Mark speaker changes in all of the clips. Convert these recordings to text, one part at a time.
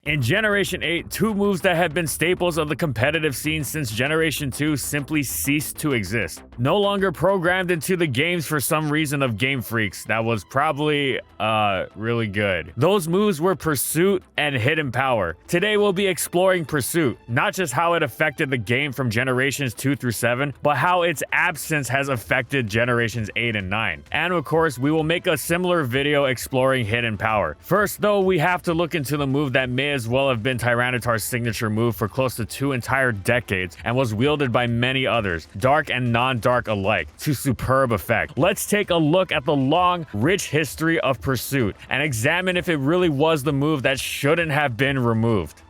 Speaker 1: In Generation 8, two moves that have been staples of the competitive scene since Generation 2 simply ceased to exist. No longer programmed into the games for some reason of Game Freaks that was probably, really good. Those moves were Pursuit and Hidden Power. Today we'll be exploring Pursuit, not just how it affected the game from Generations 2 through 7, but how its absence has affected Generations 8 and 9. And of course, we will make a similar video exploring Hidden Power. First though, we have to look into the move that may as well have been Tyranitar's signature move for close to 2 entire decades and was wielded by many others, dark and non-dark alike, to superb effect. Let's take a look at the long, rich history of Pursuit and examine if it really was the move that shouldn't have been removed.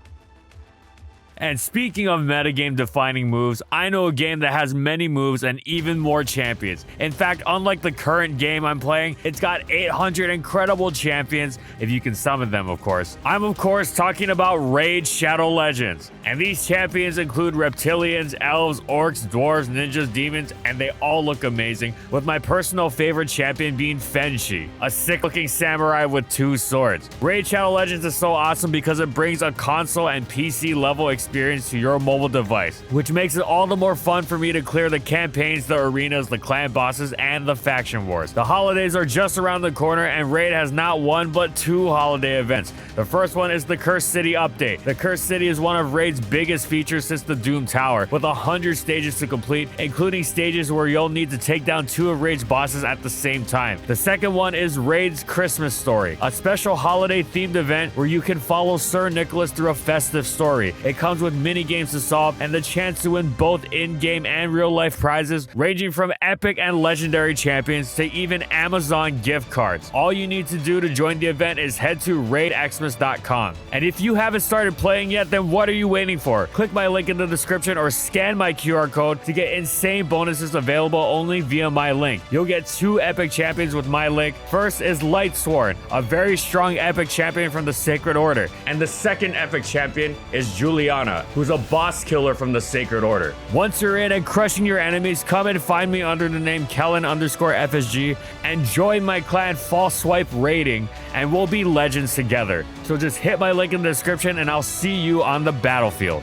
Speaker 1: And speaking of metagame defining moves, I know a game that has many moves and even more champions. In fact, unlike the current game I'm playing, it's got 800 incredible champions, if you can summon them of course. I'm of course talking about Raid Shadow Legends. And these champions include reptilians, elves, orcs, dwarves, ninjas, demons, and they all look amazing, with my personal favorite champion being Fenshi, a sick looking samurai with 2 swords. Raid Shadow Legends is so awesome because it brings a console and PC level experience to your mobile device, which makes it all the more fun for me to clear the campaigns, the arenas, the clan bosses, and the faction wars. The holidays are just around the corner, and Raid has not one but 2 holiday events. The first one is the Cursed City update. The Cursed City is one of Raid's biggest features since the Doom Tower, with 100 stages to complete, including stages where you'll need to take down 2 of Raid's bosses at the same time. The second one is Raid's Christmas Story, a special holiday themed event where you can follow Sir Nicholas through a festive story. It comes with mini games to solve and the chance to win both in-game and real-life prizes, ranging from epic and legendary champions to even Amazon gift cards. All you need to do to join the event is head to raidxmas.com. And if you haven't started playing yet, then what are you waiting for? Click my link in the description or scan my QR code to get insane bonuses available only via my link. You'll get 2 epic champions with my link. First is Lightsworn, a very strong epic champion from the Sacred Order. And the second epic champion is Juliana, who's a boss killer from the Sacred Order. Once you're in and crushing your enemies, come and find me under the name Kellen_FSG and join my clan False Swipe Raiding, and we'll be legends together. So just hit my link in the description and I'll see you on the battlefield.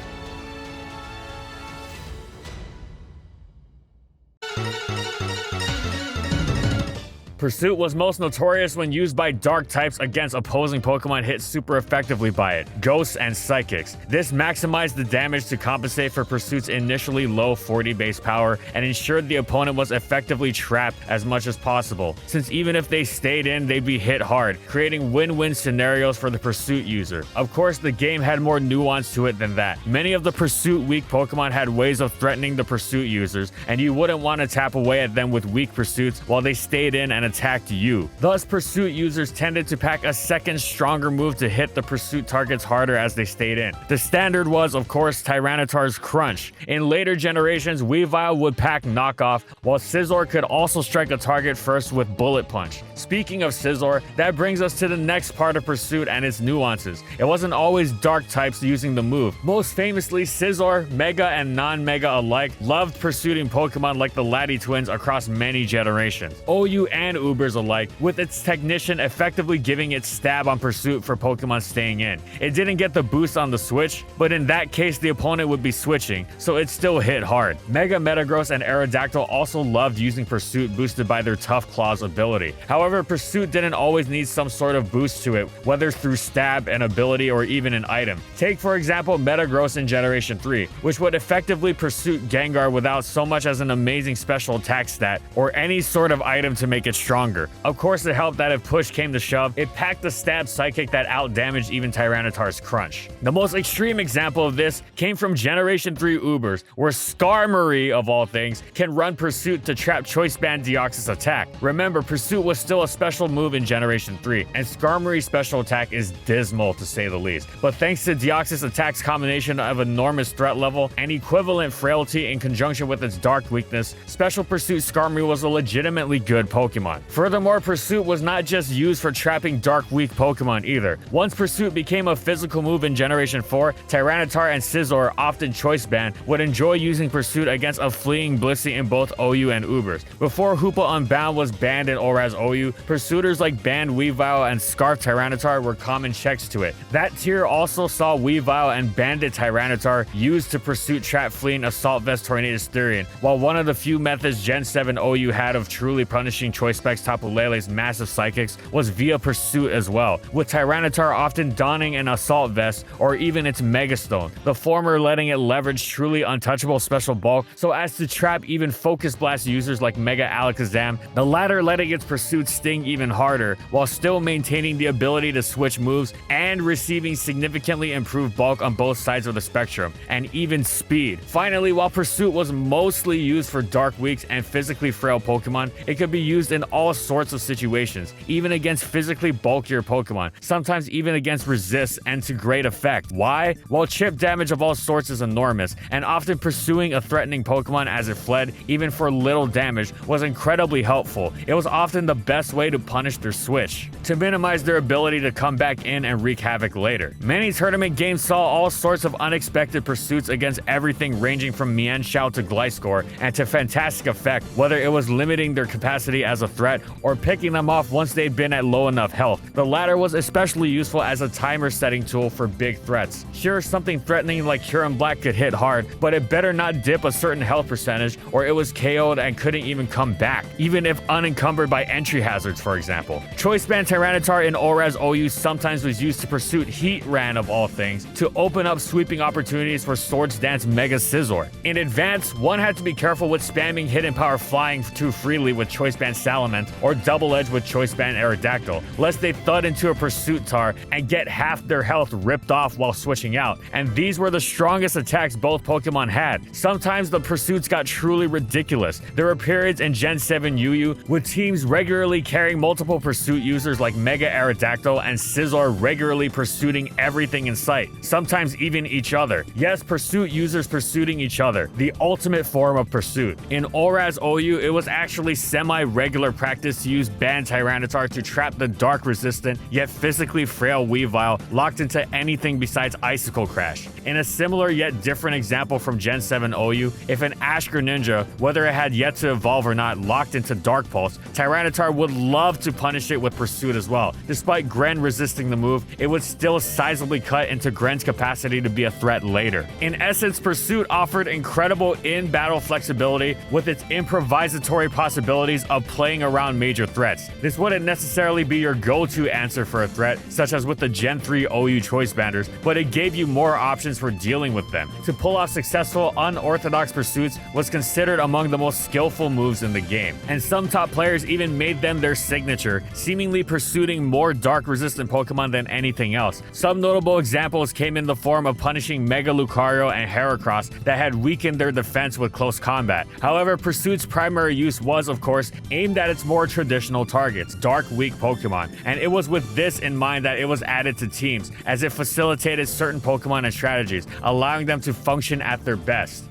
Speaker 1: Pursuit was most notorious when used by dark types against opposing Pokemon hit super effectively by it, Ghosts and Psychics. This maximized the damage to compensate for Pursuit's initially low 40 base power and ensured the opponent was effectively trapped as much as possible, since even if they stayed in, they'd be hit hard, creating win-win scenarios for the Pursuit user. Of course, the game had more nuance to it than that. Many of the Pursuit weak Pokemon had ways of threatening the Pursuit users, and you wouldn't want to tap away at them with weak Pursuits while they stayed in and attacked you. Thus, Pursuit users tended to pack a second stronger move to hit the Pursuit targets harder as they stayed in. The standard was, of course, Tyranitar's Crunch. In later generations, Weavile would pack Knockoff, while Scizor could also strike a target first with Bullet Punch. Speaking of Scizor, that brings us to the next part of Pursuit and its nuances. It wasn't always dark types using the move. Most famously, Scizor, Mega and non-Mega alike, loved pursuing Pokemon like the Laddie twins across many generations. OU and Ubers alike, with its technician effectively giving its stab on Pursuit for Pokemon staying in. It didn't get the boost on the switch, but in that case the opponent would be switching, so it still hit hard. Mega Metagross and Aerodactyl also loved using Pursuit boosted by their Tough Claws ability. However, Pursuit didn't always need some sort of boost to it, whether through stab, an ability, or even an item. Take for example Metagross in Generation 3, which would effectively Pursuit Gengar without so much as an amazing special attack stat, or any sort of item to make it stronger. Of course, it helped that if push came to shove, it packed the stab psychic that outdamaged even Tyranitar's Crunch. The most extreme example of this came from Generation 3 Ubers, where Skarmory, of all things, can run Pursuit to trap Choice Band Deoxys attack. Remember, Pursuit was still a special move in Generation 3, and Skarmory's special attack is dismal to say the least. But thanks to Deoxys attack's combination of enormous threat level and equivalent frailty in conjunction with its dark weakness, Special Pursuit Skarmory was a legitimately good Pokemon. Pokemon. Furthermore, Pursuit was not just used for trapping dark weak Pokemon either. Once Pursuit became a physical move in Generation 4, Tyranitar and Scizor, often Choice Band, would enjoy using Pursuit against a fleeing Blissey in both OU and Ubers. Before Hoopa Unbound was banned in ORAS OU, Pursuiters like Band Weavile and Scarf Tyranitar were common checks to it. That tier also saw Weavile and Bandit Tyranitar used to Pursuit trap fleeing Assault Vest Tornadus Therian, while one of the few methods Gen 7 OU had of truly punishing Choice Specs Tapu Lele's massive psychics was via Pursuit as well, with Tyranitar often donning an Assault Vest or even its Mega Stone, the former letting it leverage truly untouchable special bulk so as to trap even Focus Blast users like Mega Alakazam, the latter letting its Pursuit sting even harder, while still maintaining the ability to switch moves and receiving significantly improved bulk on both sides of the spectrum, and even speed. Finally, while Pursuit was mostly used for dark weaks and physically frail Pokemon, it could be used in all sorts of situations, even against physically bulkier Pokemon, sometimes even against resists, and to great effect. Why? Well, chip damage of all sorts is enormous, and often pursuing a threatening Pokemon as it fled, even for little damage, was incredibly helpful. It was often the best way to punish their switch, to minimize their ability to come back in and wreak havoc later. Many tournament games saw all sorts of unexpected pursuits against everything ranging from Mienshao to Gliscor, and to fantastic effect, whether it was limiting their capacity as a threat or picking them off once they'd been at low enough health. The latter was especially useful as a timer setting tool for big threats. Sure, something threatening like Huron Black could hit hard, but it better not dip a certain health percentage or it was KO'd and couldn't even come back, even if unencumbered by entry hazards, for example. Choice Band Tyranitar in ORAS OU sometimes was used to pursue Heat Ran of all things, to open up sweeping opportunities for Swords Dance Mega Scizor. In advance, one had to be careful with spamming Hidden Power Flying too freely with Choice Band Salamence or Double Edge with Choice Band Aerodactyl, lest they thud into a Pursuit Tar and get half their health ripped off while switching out, and these were the strongest attacks both Pokemon had. Sometimes the pursuits got truly ridiculous. There were periods in Gen 7 UU with teams regularly carrying multiple Pursuit users like Mega Aerodactyl and Scizor regularly pursuing everything in sight, sometimes even each other. Yes, Pursuit users pursuing each other, the ultimate form of Pursuit. In ORAS OU, it was actually semi-regular practice to use Band Tyranitar to trap the dark-resistant yet physically frail Weavile locked into anything besides Icicle Crash. In a similar yet different example from Gen 7 OU, if an Ash Greninja, whether it had yet to evolve or not, locked into Dark Pulse, Tyranitar would love to punish it with Pursuit as well. Despite Gren resisting the move, it would still sizably cut into Gren's capacity to be a threat later. In essence, Pursuit offered incredible in-battle flexibility with its improvisatory possibilities of playing around major threats. This wouldn't necessarily be your go-to answer for a threat, such as with the Gen 3 OU Choice Banders, but it gave you more options for dealing with them. To pull off successful, unorthodox pursuits was considered among the most skillful moves in the game, and some top players even made them their signature, seemingly pursuing more dark-resistant Pokemon than anything else. Some notable examples came in the form of punishing Mega Lucario and Heracross that had weakened their defense with close combat. However, Pursuit's primary use was, of course, aimed at its more traditional targets, dark weak Pokemon, and it was with this in mind that it was added to teams, as it facilitated certain Pokemon and strategies, allowing them to function at their best.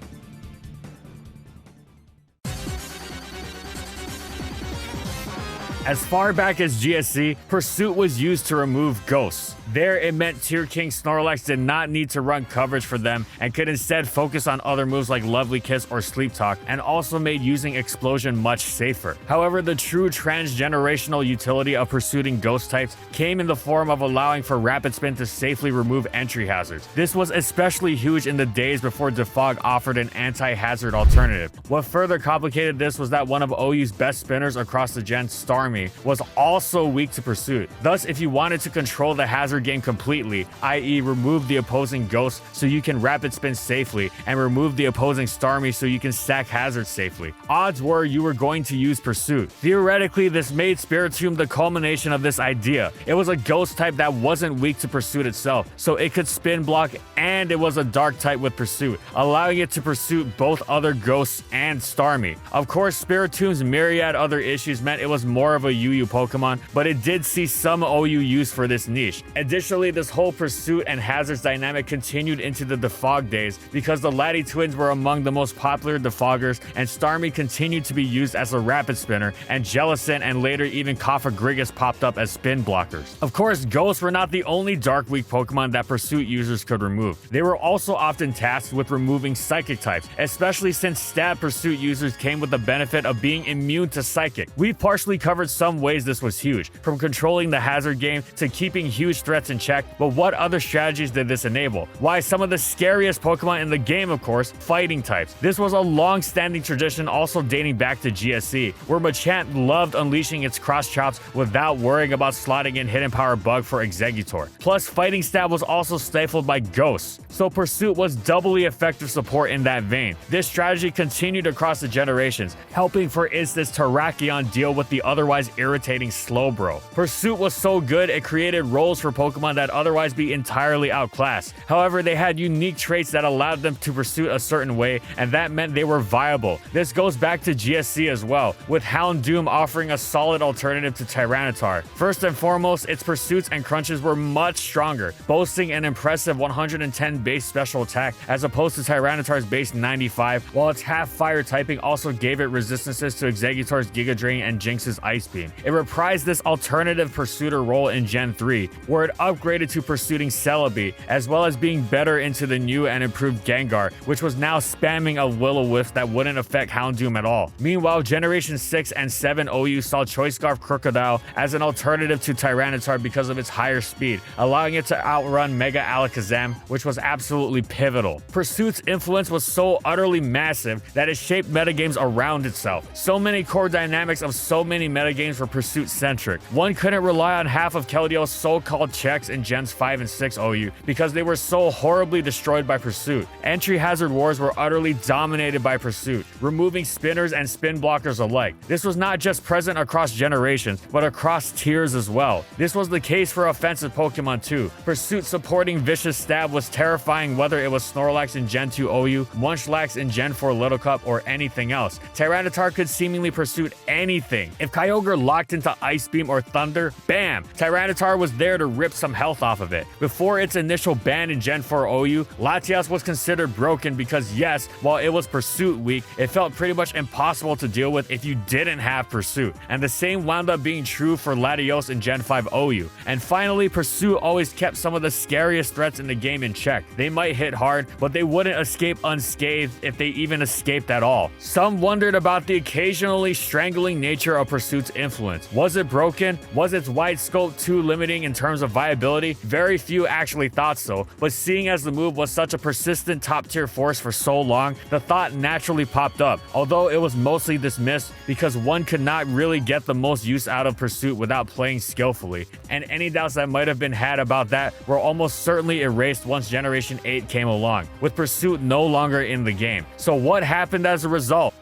Speaker 1: As far back as GSC, Pursuit was used to remove ghosts. There, it meant Tier King Snorlax did not need to run coverage for them and could instead focus on other moves like Lovely Kiss or Sleep Talk, and also made using Explosion much safer. However, the true transgenerational utility of pursuing ghost types came in the form of allowing for Rapid Spin to safely remove entry hazards. This was especially huge in the days before Defog offered an anti-hazard alternative. What further complicated this was that one of OU's best spinners across the gen, Starmie, was also weak to Pursuit. Thus, if you wanted to control the hazard game completely, i.e. remove the opposing ghost so you can Rapid Spin safely, and remove the opposing Starmie so you can stack hazards safely, odds were you were going to use Pursuit. Theoretically, this made Spiritomb the culmination of this idea. It was a ghost type that wasn't weak to Pursuit itself, so it could spin block, and it was a dark type with Pursuit, allowing it to pursue both other ghosts and Starmie. Of course, Spiritomb's myriad other issues meant it was more of of a UU Pokemon, but it did see some OU use for this niche. Additionally, this whole Pursuit and Hazard's dynamic continued into the Defog days because the Laddie twins were among the most popular Defoggers, and Starmie continued to be used as a rapid spinner, and Jellicent and later even Cofagrigus popped up as spin blockers. Of course, Ghosts were not the only Dark Weak Pokemon that Pursuit users could remove. They were also often tasked with removing Psychic types, especially since Stab Pursuit users came with the benefit of being immune to Psychic. We've partially covered some ways this was huge, from controlling the Hazard game to keeping huge threats in check, but what other strategies did this enable? Why, some of the scariest Pokemon in the game, of course, fighting types. This was a long-standing tradition also dating back to GSC, where Machamp loved unleashing its cross chops without worrying about slotting in Hidden Power Bug for Exeggutor. Plus, Fighting Stab was also stifled by Ghosts, so Pursuit was doubly effective support in that vein. This strategy continued across the generations, helping for instance Terrakion deal with the otherwise irritating Slowbro. Pursuit was so good it created roles for Pokemon that otherwise be entirely outclassed. However, they had unique traits that allowed them to pursue a certain way, and that meant they were viable. This goes back to GSC as well, with Houndoom offering a solid alternative to Tyranitar. First and foremost, its pursuits and crunches were much stronger, boasting an impressive 110 base special attack as opposed to Tyranitar's base 95, while its half fire typing also gave it resistances to Exeggutor's Giga Drain and Jinx's Ice Beam. It reprised this alternative pursuiter role in Gen 3, where it upgraded to pursuing Celebi, as well as being better into the new and improved Gengar, which was now spamming a Will-O-Wisp that wouldn't affect Houndoom at all. Meanwhile, Generation 6 and 7 OU saw Choice Scarf Crocodile as an alternative to Tyranitar because of its higher speed, allowing it to outrun Mega Alakazam, which was absolutely pivotal. Pursuit's influence was so utterly massive that it shaped metagames around itself. So many core dynamics of so many metagames were Pursuit-centric. One couldn't rely on half of Keldeo's so-called checks in Gens 5 and 6 OU because they were so horribly destroyed by Pursuit. Entry Hazard wars were utterly dominated by Pursuit, removing spinners and spin blockers alike. This was not just present across generations, but across tiers as well. This was the case for offensive Pokemon too. Pursuit supporting Vicious Stab was terrifying whether it was Snorlax in Gen 2 OU, Munchlax in Gen 4 Little Cup, or anything else. Tyranitar could seemingly pursue anything. If Kyogre locked into Ice Beam or Thunder, bam! Tyranitar was there to rip some health off of it. Before its initial ban in Gen 4 OU, Latias was considered broken because yes, while it was Pursuit weak, it felt pretty much impossible to deal with if you didn't have Pursuit. And the same wound up being true for Latios in Gen 5 OU. And finally, Pursuit always kept some of the scariest threats in the game in check. They might hit hard, but they wouldn't escape unscathed if they even escaped at all. Some wondered about the occasionally strangling nature of Pursuit's influence. Was it broken? Was its wide scope too limiting in terms of viability? Very few actually thought so, but seeing as the move was such a persistent top-tier force for so long, the thought naturally popped up, although it was mostly dismissed because one could not really get the most use out of Pursuit without playing skillfully, and any doubts that might have been had about that were almost certainly erased once Generation 8 came along, with Pursuit no longer in the game. So what happened as a result?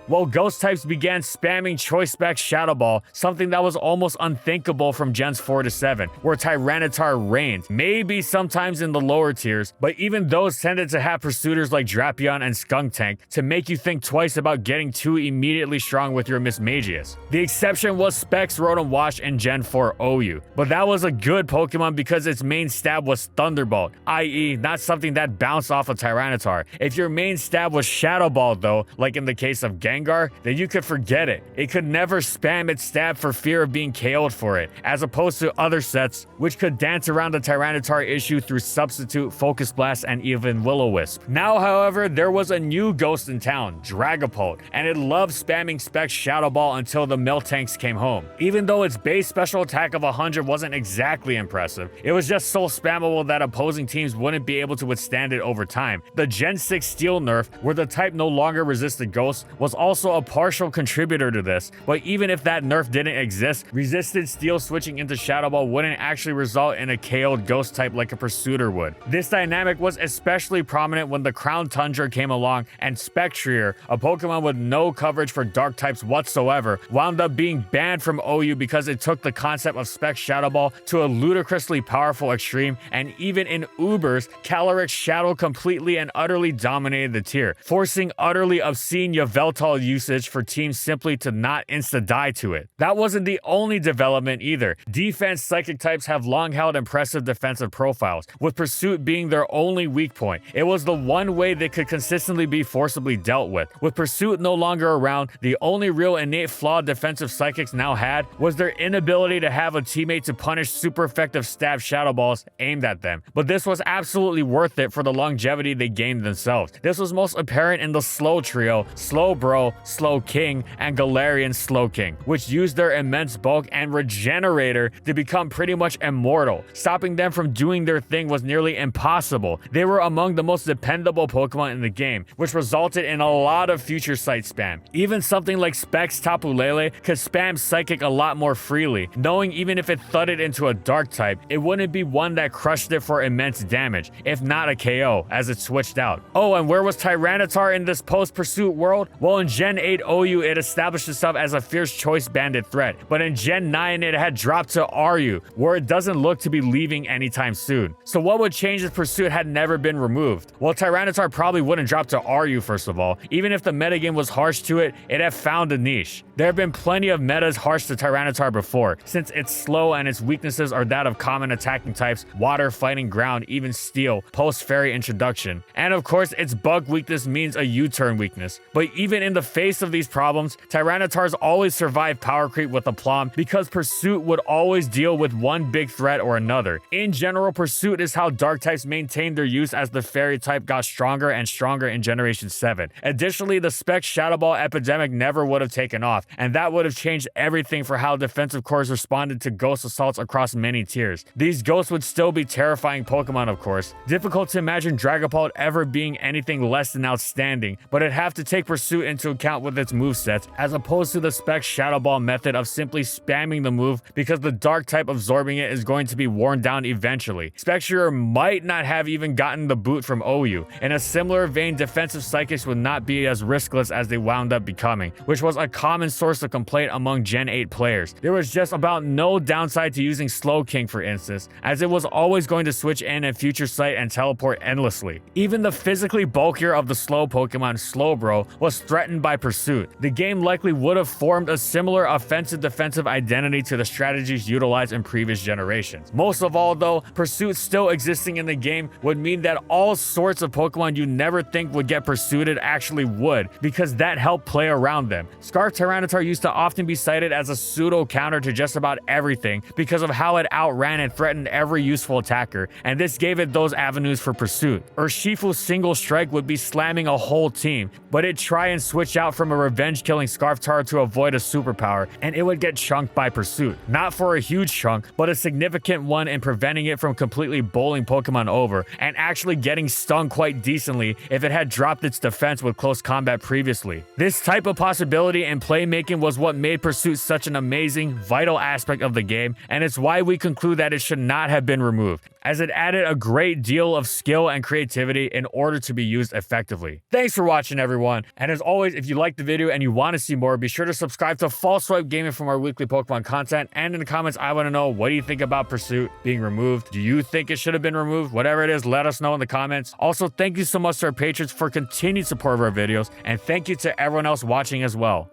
Speaker 1: Well, Ghost types began spamming Choice Spec Shadow Ball, something that was almost unthinkable from Gens 4 to 7, where Tyranitar reigned, maybe sometimes in the lower tiers, but even those tended to have pursuiters like Drapion and Skuntank to make you think twice about getting too immediately strong with your Mismagius. The exception was Specs Rotom Wash in Gen 4 OU, but that was a good Pokemon because its main stab was Thunderbolt, i.e. not something that bounced off of Tyranitar. If your main stab was Shadow Ball though, like in the case of Gengar, then you could forget it. It could never spam its stab for fear of being KO'd for it, as opposed to other sets which could dance around the Tyranitar issue through Substitute, Focus Blast, and even Will-O-Wisp. Now, however, there was a new ghost in town, Dragapult, and it loved spamming Specs Shadow Ball until the Miltanks came home. Even though its base special attack of 100 wasn't exactly impressive, it was just so spammable that opposing teams wouldn't be able to withstand it over time. The Gen 6 Steel nerf, where the type no longer resisted Ghost, was also a partial contributor to this, but even if that nerf didn't exist, resisted steel switching into Shadow Ball wouldn't actually result in a KO'd ghost type like a Pursuiter would. This dynamic was especially prominent when the Crown Tundra came along and Spectrier, a Pokemon with no coverage for dark types whatsoever, wound up being banned from OU because it took the concept of Spec Shadow Ball to a ludicrously powerful extreme, and even in Ubers, Calyrex Shadow completely and utterly dominated the tier, forcing utterly obscene Yveltal usage for teams simply to not insta-die to it. That wasn't the only development either. Defense Psychic types have long held impressive defensive profiles, with Pursuit being their only weak point. It was the one way they could consistently be forcibly dealt with. With Pursuit no longer around, the only real innate flaw defensive Psychics now had was their inability to have a teammate to punish super effective stab Shadow Balls aimed at them. But this was absolutely worth it for the longevity they gained themselves. This was most apparent in the Slow Trio, Slow Bro, Slow King, and Galarian Slow King, which used their immense bulk and Regenerator to become pretty much immortal. Stopping them from doing their thing was nearly impossible. They were among the most dependable Pokemon in the game, which resulted in a lot of future sight spam. Even something like Specs Tapu Lele could spam Psychic a lot more freely, knowing even if it thudded into a Dark type, it wouldn't be one that crushed it for immense damage, if not a KO, as it switched out. Oh, and where was Tyranitar in this post-Pursuit world? Well, in Gen 8 OU, it established itself as a fierce choice bandit threat, but in Gen 9, it had dropped to RU, where it doesn't look to be leaving anytime soon. So what would change if Pursuit had never been removed? Well, Tyranitar probably wouldn't drop to RU first of all. Even if the metagame was harsh to it, it had found a niche. There have been plenty of metas harsh to Tyranitar before, since it's slow and its weaknesses are that of common attacking types, water, fighting, ground, even steel, post-fairy introduction. And of course, its bug weakness means a U-turn weakness. But even in the face of these problems, Tyranitar's always survived power creep with aplomb because Pursuit would always deal with one big threat or another. In general, Pursuit is how dark types maintained their use as the fairy type got stronger and stronger in Generation 7. Additionally, the Spec Shadow Ball epidemic never would have taken off, and that would have changed everything for how defensive cores responded to ghost assaults across many tiers. These ghosts would still be terrifying Pokemon, of course. Difficult to imagine Dragapult ever being anything less than outstanding, but it'd have to take Pursuit into account with its movesets, as opposed to the Spec Shadow Ball method of simply spamming the move because the dark type absorbing it is going to be worn down eventually. Spectrier might not have even gotten the boot from OU. In a similar vein, defensive Psychics would not be as riskless as they wound up becoming, which was a common source of complaint among Gen 8 players. There was just about no downside to using Slow King, for instance, as it was always going to switch in and future sight and teleport endlessly. Even the physically bulkier of the slow Pokemon, Slowbro, was threatened by Pursuit. The game likely would have formed a similar offensive-defensive identity to the strategies utilized in previous generations. Most of all though, Pursuit still existing in the game would mean that all sorts of Pokemon you never think would get pursuited actually would, because that helped play around them. Scarf Tyranitar used to often be cited as a pseudo counter to just about everything because of how it outran and threatened every useful attacker, and this gave it those avenues for pursuit. Urshifu's single strike would be slamming a whole team, but it'd try and switch out from a revenge killing Scarftar to avoid a superpower, and it would get chunked by Pursuit. Not for a huge chunk, but a significant one in preventing it from completely bowling Pokemon over, and actually getting stung quite decently if it had dropped its defense with close combat previously. This type of possibility in playmaking was what made Pursuit such an amazing, vital aspect of the game, and it's why we conclude that it should not have been removed, as it added a great deal of skill and creativity in order to be used effectively. Thanks for watching, everyone, and as always, if you liked the video and you want to see more, be sure to subscribe to False Swipe Gaming for more weekly Pokemon content, and in the comments, I want to know, what do you think about Pursuit being removed? Do you think it should have been removed? Whatever it is, let us know in the comments. Also, thank you so much to our patrons for continued support of our videos, and thank you to everyone else watching as well.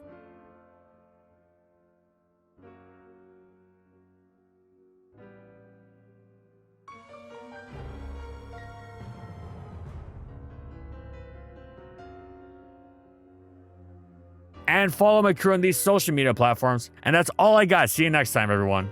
Speaker 1: And follow my crew on these social media platforms. And that's all I got. See you next time, everyone.